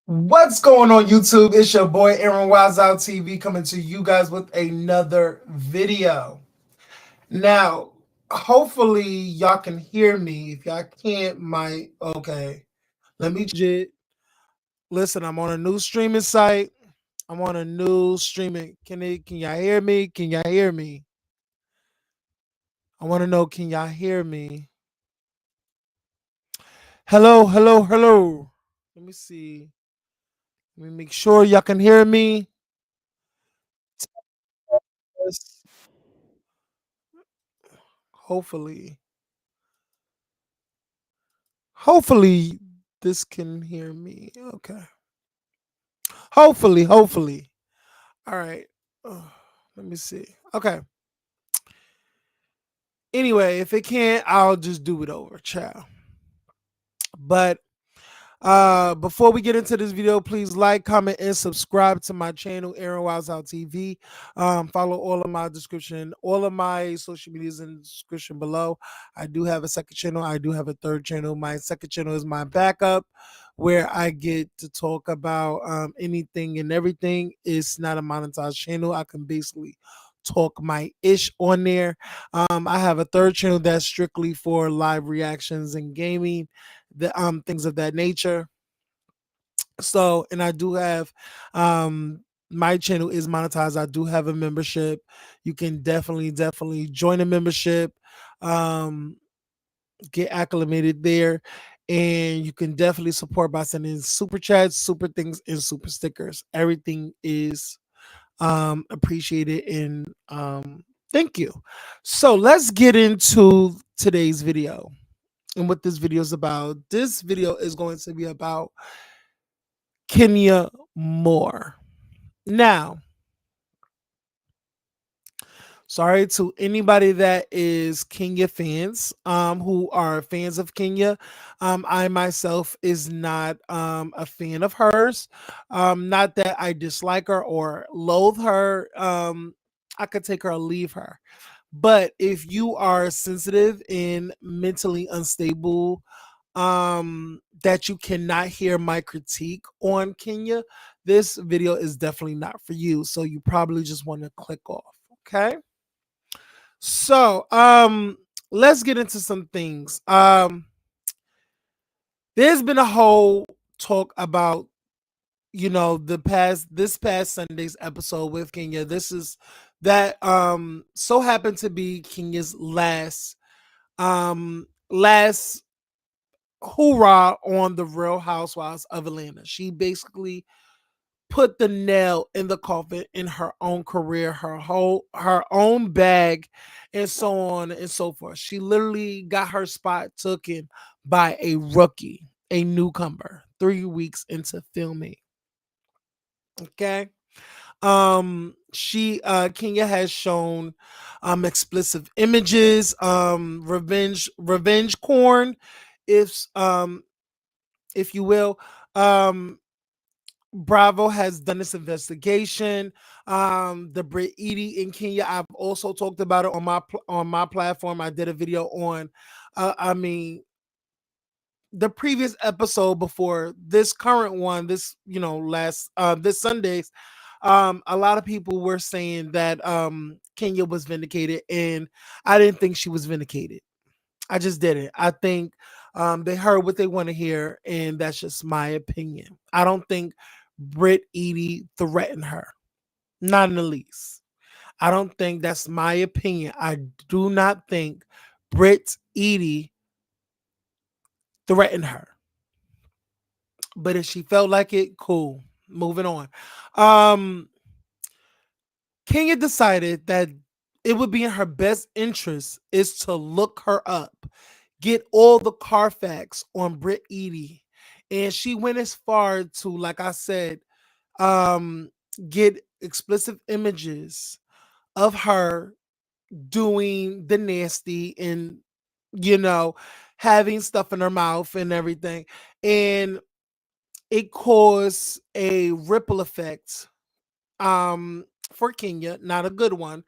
What's going on YouTube? It's your boy Aaron Wise Out TV coming to you guys with another video. Now, hopefully y'all can hear me. If y'all can't, okay. Let me listen. I'm on a new streaming site. I'm on a new streaming. Can y'all hear me? Can y'all hear me? I want to know, can y'all hear me? Hello, hello, hello. Let me see. Let me make sure y'all can hear me. Yes. Hopefully. Hopefully this can hear me. Okay. Hopefully. All right. Let me see. Okay. Anyway, if it can't, I'll just do it over. Ciao. But before we get into this video, please like, comment, and subscribe to my channel, Aaron Wiles Out TV. Follow all of my description, all of my social medias in the description below. I do have a second channel. I do have a third channel. My second channel is my backup, where I get to talk about anything and everything. It's not a monetized channel. I can basically talk my ish on there. I have a third channel that's strictly for live reactions and gaming, the things of that nature. So, and I do have my channel is monetized. I do have a membership. You can definitely join a membership, um, get acclimated there, and you can definitely support by sending super chats, super things, and super stickers. Everything is appreciated and thank you. So let's get into today's video and what this video is about. This video is going to be about Kenya Moore. Now, sorry to anybody that is Kenya fans, who are fans of Kenya. I myself is not a fan of hers. Not that I dislike her or loathe her. I could take her or leave her. But if you are sensitive and mentally unstable, that you cannot hear my critique on Kenya, this video is definitely not for you. So you probably just want to click off. Okay. So let's get into some things. There's been a whole talk about, this past Sunday's episode with Kenya. This is that so happened to be Kenya's last hoorah on the Real Housewives of Atlanta. She basically put the nail in the coffin in her own career, her own bag, and so on and so forth. She literally got her spot taken by a rookie, a newcomer, 3 weeks into filming. Okay. She Kenya has shown explicit images, revenge corn, if if you will. Um Bravo has done this investigation. The Brit Edie in Kenya, I've also talked about it on my platform. I did a video on, I mean, the previous episode before this current one. This last this Sundays. A lot of people were saying that Kenya was vindicated, and I didn't think she was vindicated. I just didn't. I think they heard what they want to hear, and that's just my opinion. I don't think Britt Edie threatened her, not in the least. I don't think that's my opinion. I do not think Britt Edie threatened her. But if she felt like it, cool. Moving on. Um, Kenya decided that it would be in her best interest is to look her up, get all the Carfax on Britt Edie. And she went as far to, like I said, um, get explicit images of her doing the nasty and, you know, having stuff in her mouth and everything. And it caused a ripple effect for Kenya, not a good one.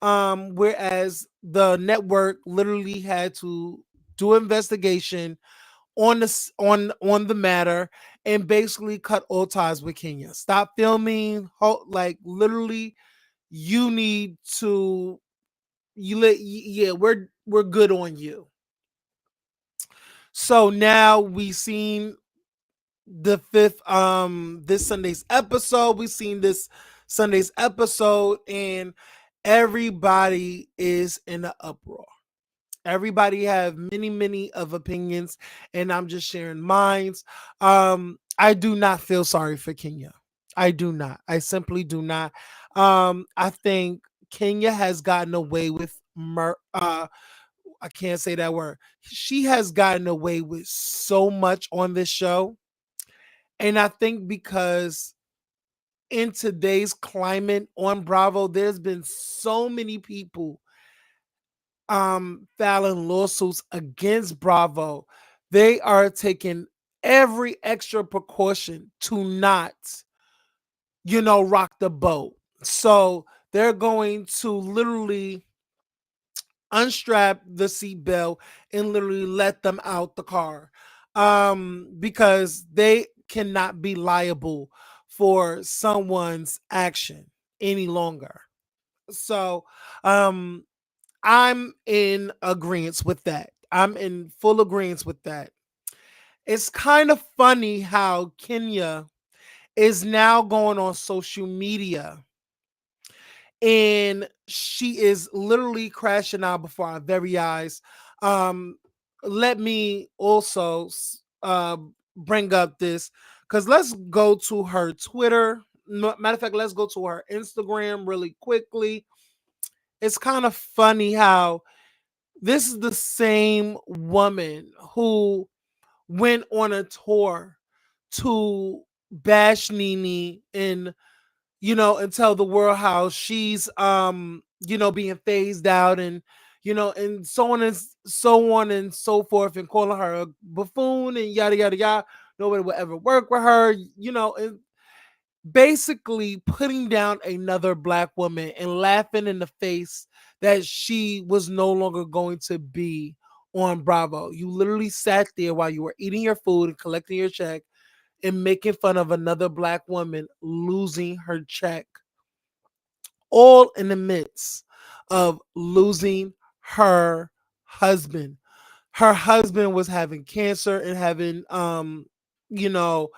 Whereas the network literally had to do investigation on the matter, and basically cut all ties with Kenya. Stop filming. Like literally, you need to. Yeah, we're good on you. So now we seen the fifth this Sunday's episode. We seen this Sunday's episode, and everybody is in an uproar. Everybody have many of opinions, and I'm just sharing mines. I do not feel sorry for Kenya. I do not. I simply do not. I think Kenya has gotten away with I can't say that word. She has gotten away with so much on this show. And I think because in today's climate on Bravo, there's been so many people filing lawsuits against Bravo. They are taking every extra precaution to not, rock the boat. So they're going to literally unstrap the seatbelt and literally let them out the car, because they cannot be liable for someone's action any longer. So um I'm in agreement with that. I'm in full agreement with that. It's kind of funny how Kenya is now going on social media and she is literally crashing out before our very eyes. Um, Let me also bring up this because let's go to her Twitter. Matter of fact, let's go to her Instagram really quickly. It's kind of funny how this is the same woman who went on a tour to bash Nene and tell the world how she's being phased out and so on and so forth, and calling her a buffoon and yada yada yada. Nobody will ever work with her, and basically putting down another black woman and laughing in the face that she was no longer going to be on Bravo. You literally sat there while you were eating your food and collecting your check and making fun of another black woman losing her check, all in the midst of losing her husband. Her husband was having cancer and you know,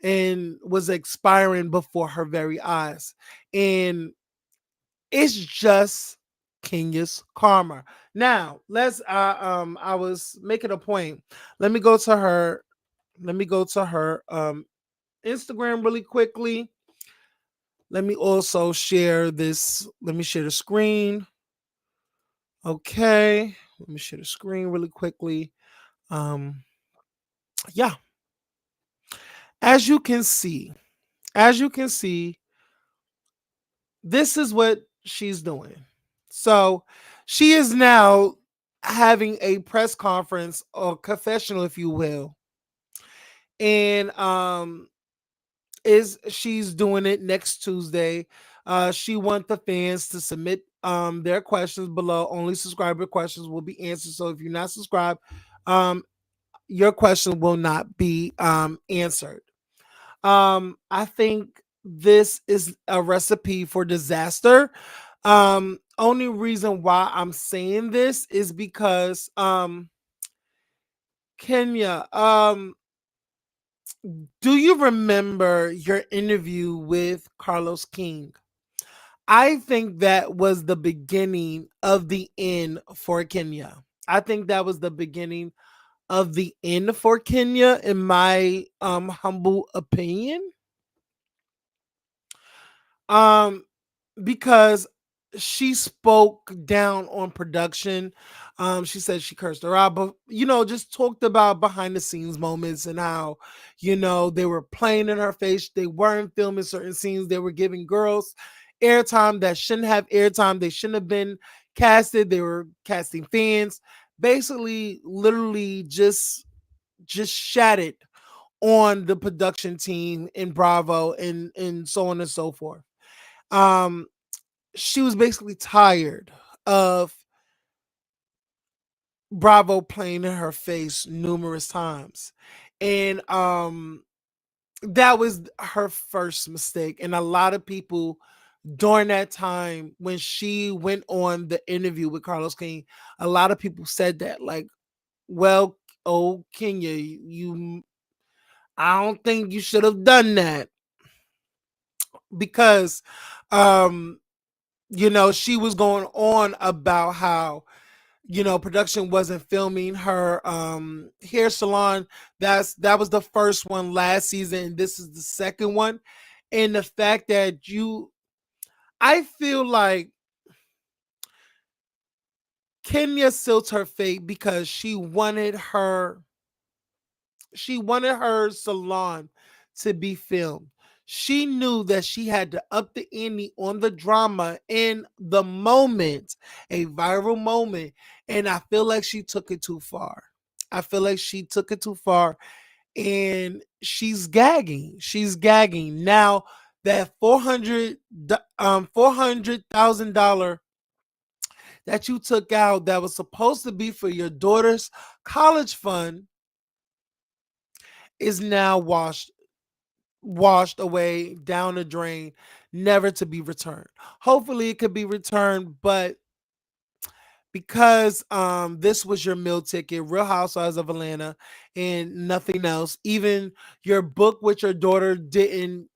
and was expiring before her very eyes. And it's just Kenya's karma. Now, I was making a point. Let me go to her. Let me go to her Instagram really quickly. Let me also share this. Let me share the screen. Okay. Let me share the screen really quickly. Um, yeah. As you can see, as you can see, this is what she's doing. So she is now having a press conference or confessional, if you will. And is she's doing it next Tuesday. She wants the fans to submit their questions below. Only subscriber questions will be answered. So if you're not subscribed, um, your question will not be answered. I think this is a recipe for disaster. Only reason why I'm saying this is because Kenya, do you remember your interview with Carlos King? I think that was the beginning of the end for Kenya. I think that was the beginning of the end for Kenya, in my humble opinion. Um, because she spoke down on production. She said she cursed her out, but just talked about behind the scenes moments and how, they were playing in her face. They weren't filming certain scenes. They were giving girls airtime that shouldn't have airtime. They shouldn't have been casted. They were casting fans. Basically, literally just shattered on the production team in Bravo and so on and so forth. Um, she was basically tired of Bravo playing in her face numerous times. And that was her first mistake. And a lot of people during that time when she went on the interview with Carlos King, a lot of people said that, like, well, oh, Kenya, you I don't think you should have done that because um she was going on about how production wasn't filming her hair salon. That was the first one last season, and this is the second one. And the fact that I feel like Kenya sealed her fate because she wanted her salon to be filmed. She knew that she had to up the ante on the drama in the moment, a viral moment. And I feel like she took it too far. I feel like she took it too far, and she's gagging. She's gagging. Now that $400,000 that you took out that was supposed to be for your daughter's college fund is now washed away down the drain, never to be returned. Hopefully it could be returned, but because this was your meal ticket, Real Housewives of Atlanta, and nothing else. Even your book with your daughter didn't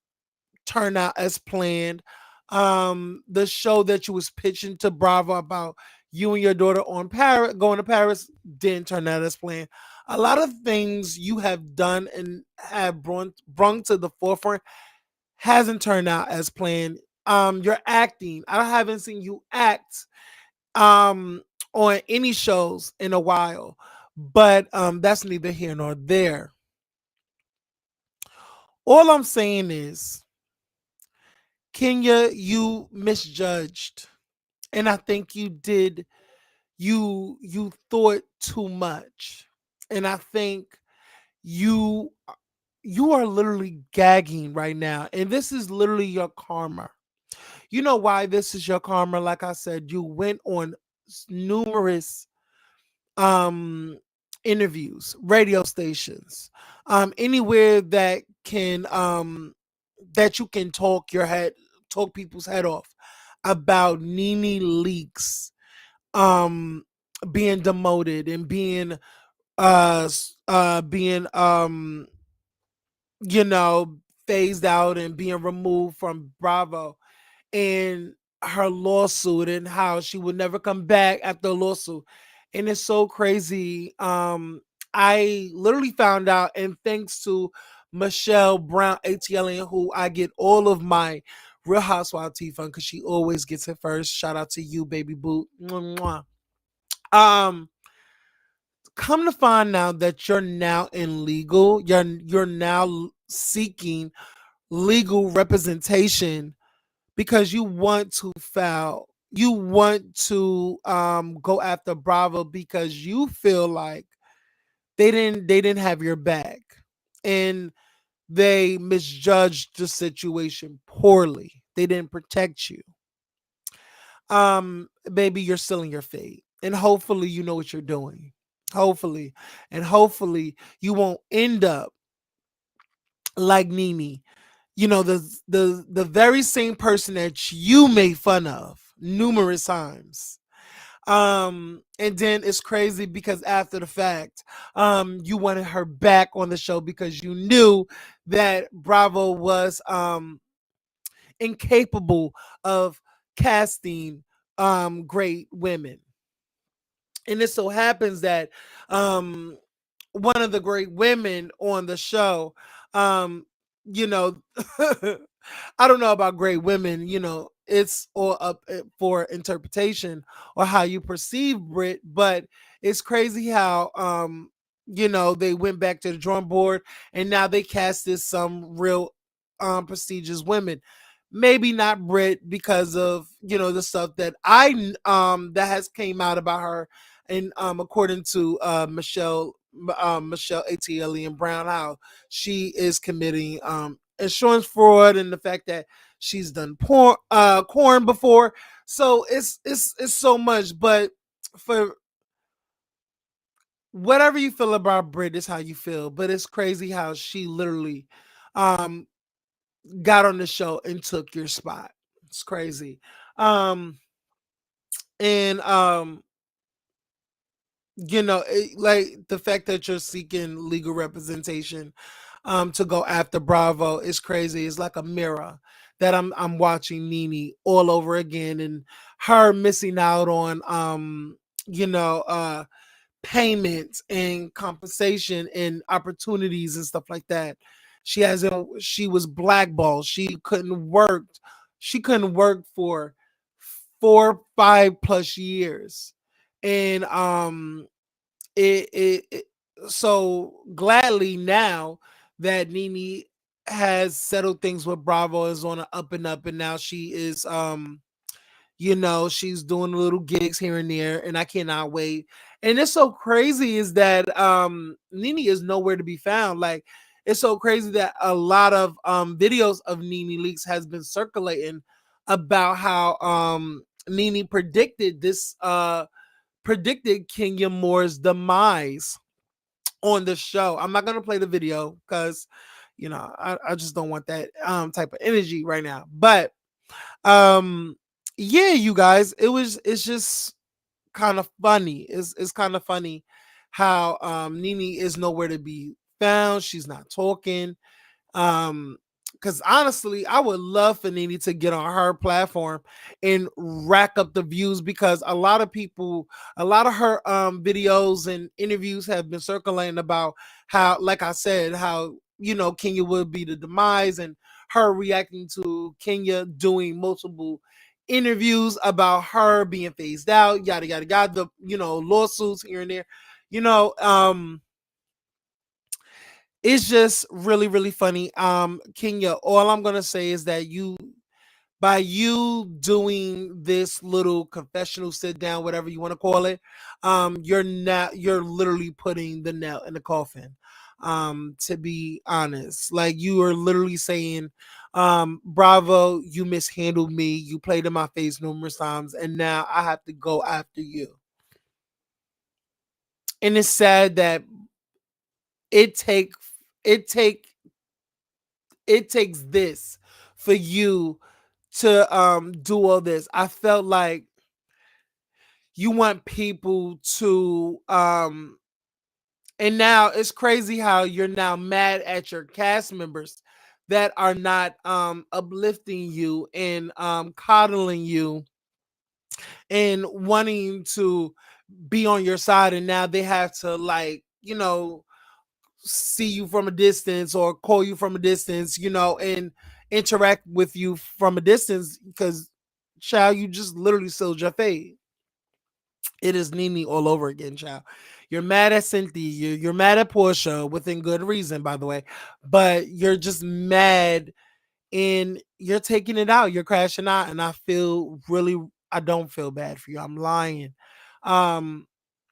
turn out as planned. The show that you was pitching to Bravo about you and your daughter on Paris going to Paris didn't turn out as planned. A lot of things you have done and have brung to the forefront hasn't turned out as planned. Your acting, I haven't seen you act um on any shows in a while, but that's neither here nor there. All I'm saying is, Kenya, you misjudged, and I think you thought too much, and I think you you are literally gagging right now, and this is literally your karma. You know why this is your karma? Like I said, you went on numerous um interviews, radio stations, anywhere that you can talk people's head off about Nene Leaks um being demoted and being you know phased out and being removed from Bravo, and her lawsuit and how she would never come back after a lawsuit. And it's so crazy. I literally found out, and thanks to Michelle Brown ATLN, who I get all of my Real Housewives tea from because she always gets it first. Shout out to you, baby boo. Mwah, mwah. Um, Come to find out that you're now in legal. You're now seeking legal representation because you want to file, you want to go after Bravo because you feel like they didn't have your back, and they misjudged the situation poorly. They didn't protect you. Baby, you're still in your fate, and hopefully you know what you're doing. Hopefully, and hopefully you won't end up like Nene, the very same person that you made fun of numerous times. And then it's crazy because after the fact, you wanted her back on the show because you knew that Bravo was incapable of casting great women. And it so happens that um one of the great women on the show, um you know I don't know about great women, it's all up for interpretation or how you perceive Brit, but it's crazy how they went back to the drawing board and now they casted some real prestigious women. Maybe not Brit because of the stuff that that has came out about her, and according to Michelle ATLE and Brown, how she is committing insurance fraud, and the fact that she's done corn before. So it's so much. But for whatever you feel about Brit is how you feel. But it's crazy how she literally um got on the show and took your spot. It's crazy. Um and like the fact that you're seeking legal representation to go after Bravo is crazy. It's like a mirror that I'm watching Nene all over again, and her missing out on you know uh payments and compensation and opportunities and stuff like that. She was blackballed. She couldn't work for 4 5 plus years. And it so gladly now that Nene has settled things with Bravo, is on an up and up, and now she is she's doing little gigs here and there, and I cannot wait. And it's so crazy is that Nene is nowhere to be found. Like, it's so crazy that a lot of videos of Nene leaks has been circulating about how Nene predicted Kenya Moore's demise on the show. I'm not gonna play the video because I just don't want that type of energy right now. But um yeah, you guys, it's just kind of funny. It's kind of funny how Nene is nowhere to be found. She's not talking. Um, because honestly, I would love for Nene to get on her platform and rack up the views, because a lot of her videos and interviews have been circulating about how, like I said, how Kenya would be the demise, and her reacting to Kenya doing multiple interviews about her being phased out, yada yada yada, the lawsuits here and there. You know, it's just really really funny. Kenya, all I'm gonna say is that by you doing this little confessional sit down, whatever you want to call it, you're literally putting the nail in the coffin. To be honest, like, you are literally saying, Bravo, you mishandled me, you played in my face numerous times, and now I have to go after you. And it's sad that it take it take it takes this for you to do all this. I felt like you want people to and now it's crazy how you're now mad at your cast members that are not uplifting you and coddling you and wanting to be on your side, and now they have to, like, see you from a distance or call you from a distance, and interact with you from a distance, because, child, you just literally sealed your fate. It is Nene all over again, child. You're mad at Cynthia. You're mad at Portia, within good reason, by the way. But you're just mad, and you're taking it out. You're crashing out. And I don't feel bad for you. I'm lying. Um,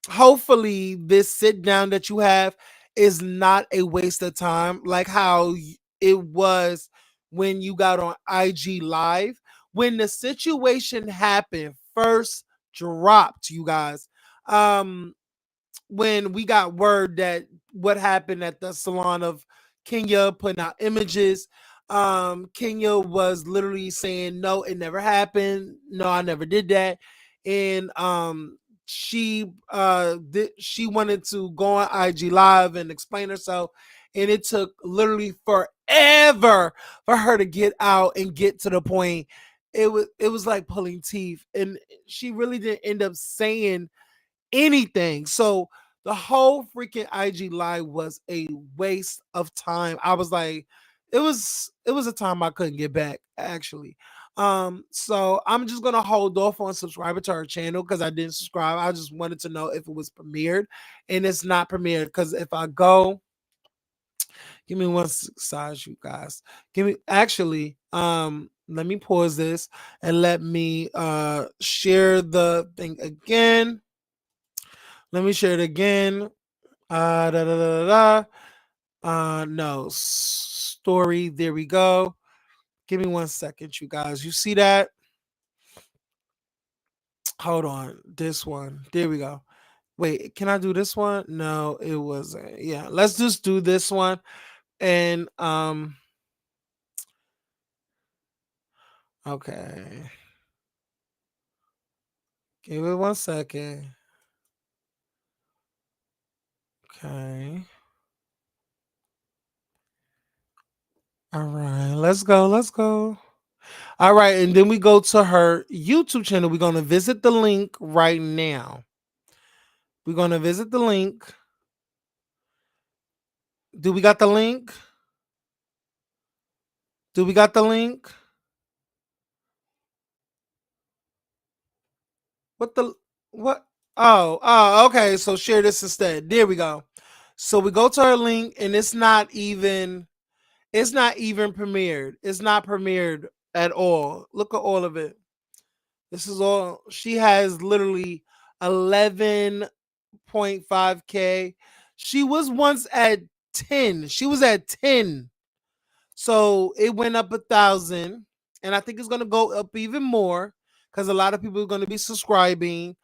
Hopefully this sit down that you have is not a waste of time, like how it was when you got on IG live when the situation happened first dropped, you guys. um when we got word that what happened at the salon of Kenya putting out images, Kenya was literally saying, no, it never happened. No, I never did that. And she wanted to go on IG live and explain herself, and it took literally forever for her to get out and get to the point. It was like pulling teeth, and she really didn't end up saying anything. So the whole freaking IG live was a waste of time. I was like, it was a time I couldn't get back, actually. So I'm just gonna hold off on subscribing to her channel because I didn't subscribe. I just wanted to know if it was premiered, and it's not premiered. Because if I go, give me one size, you guys. Give me actually. Let me pause this and let me share the thing again. Let me share it again. Da, da, da, da, da. No story. There we go. Give me 1 second, you guys. You see that? Hold on. This one. There we go. Wait, can I do this one? No, it wasn't. Yeah, let's just do this one. And Okay. Give it 1 second. Okay. All right. Let's go. Let's go. All right. And then we go to her YouTube channel. We're going to visit the link right now. We're going to visit the link. Do we got the link? Do we got the link? What the what? Oh, okay. So share this instead. There we go. So we go to her link and it's not even premiered. It's not premiered at all. Look at all of it. This is all she has literally 11.5K. She was once at 10. She was at 10. So it went up 1,000, and I think it's gonna go up even more because a lot of people are gonna be subscribing,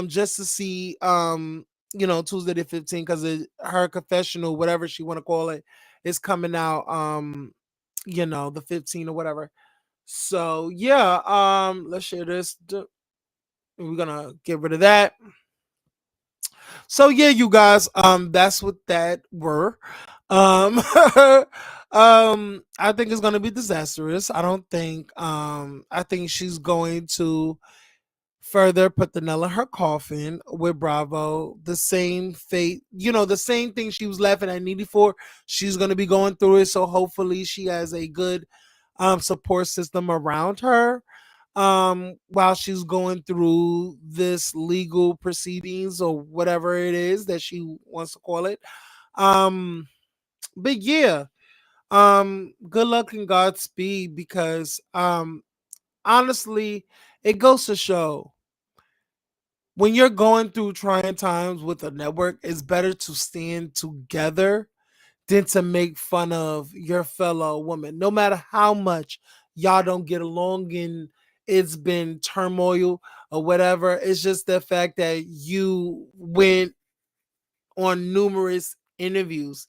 just to see, Tuesday the 15th because her confessional, whatever she want to call it, is coming out, the 15th or whatever. So yeah, let's share this. We're gonna get rid of that. So yeah, you guys, that's what that were. Um, I think it's gonna be disastrous. I don't think. I think she's going to further put the nail in her coffin with Bravo. The same fate, the same thing she was laughing at Needy for. She's gonna be going through it. So hopefully, she has a good support system around her while she's going through this legal proceedings or whatever it is that she wants to call it. um but yeah, good luck and Godspeed, because honestly, it goes to show, when you're going through trying times with a network, it's better to stand together than to make fun of your fellow woman, no matter how much y'all don't get along and it's been turmoil or whatever. It's just the fact that you went on numerous interviews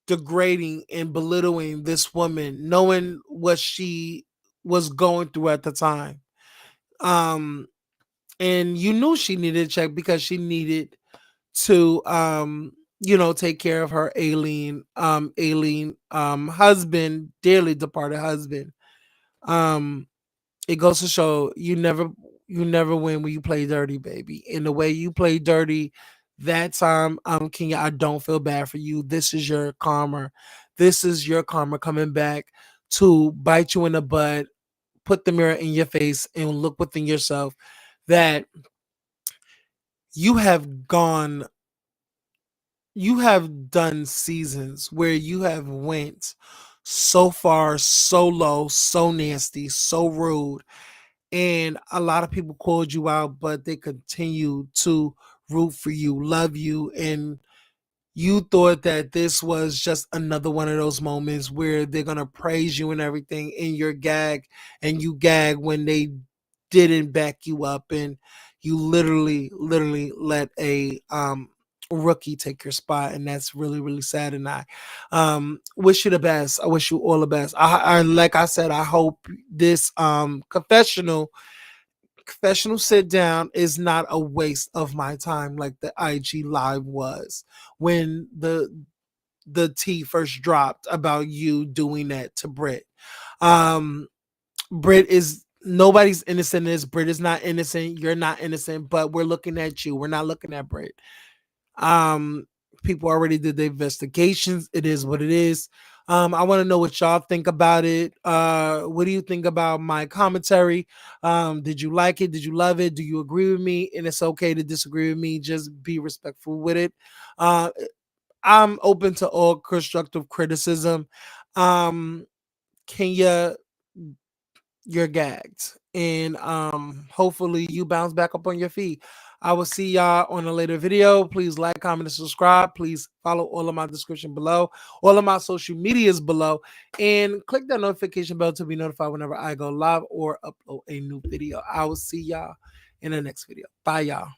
degrading and belittling this woman, knowing what she was going through at the time. Um, and you knew she needed a check because she needed to take care of her alien husband, dearly departed husband. um it goes to show, you never win when you play dirty, baby. And the way you play dirty that time, Kenya, I don't feel bad for you. This is your karma. This is your karma coming back to bite you in the butt, put the mirror in your face and look within yourself, that you have gone you have done seasons where you have went so far, so low, so nasty, so rude, and a lot of people called you out, but they continue to root for you, love you, and you thought that this was just another one of those moments where they're gonna praise you and everything, and you gag when they didn't back you up, and you literally let a rookie take your spot, and that's really really sad. And I wish you the best. I wish you all the best. I like I said, I hope this confessional sit down is not a waste of my time like the IG live was when the tea first dropped about you doing that to Brit. Um Brit is Nobody's innocent in this. Brit is not innocent. You're not innocent, but we're looking at you. We're not looking at Brit. Um, People already did the investigations. It is what it is. I want to know what y'all think about it. What do you think about my commentary? Did you like it? Did you love it? Do you agree with me? And it's okay to disagree with me. Just be respectful with it. Uh, I'm open to all constructive criticism. Um, Kenya, you're gagged, and hopefully you bounce back up on your feet. I will see y'all on a later video. Please like, comment, and subscribe. Please follow all of my description below, all of my social medias below, and click that notification bell to be notified whenever I go live or upload a new video. I will see y'all in the next video. Bye, y'all.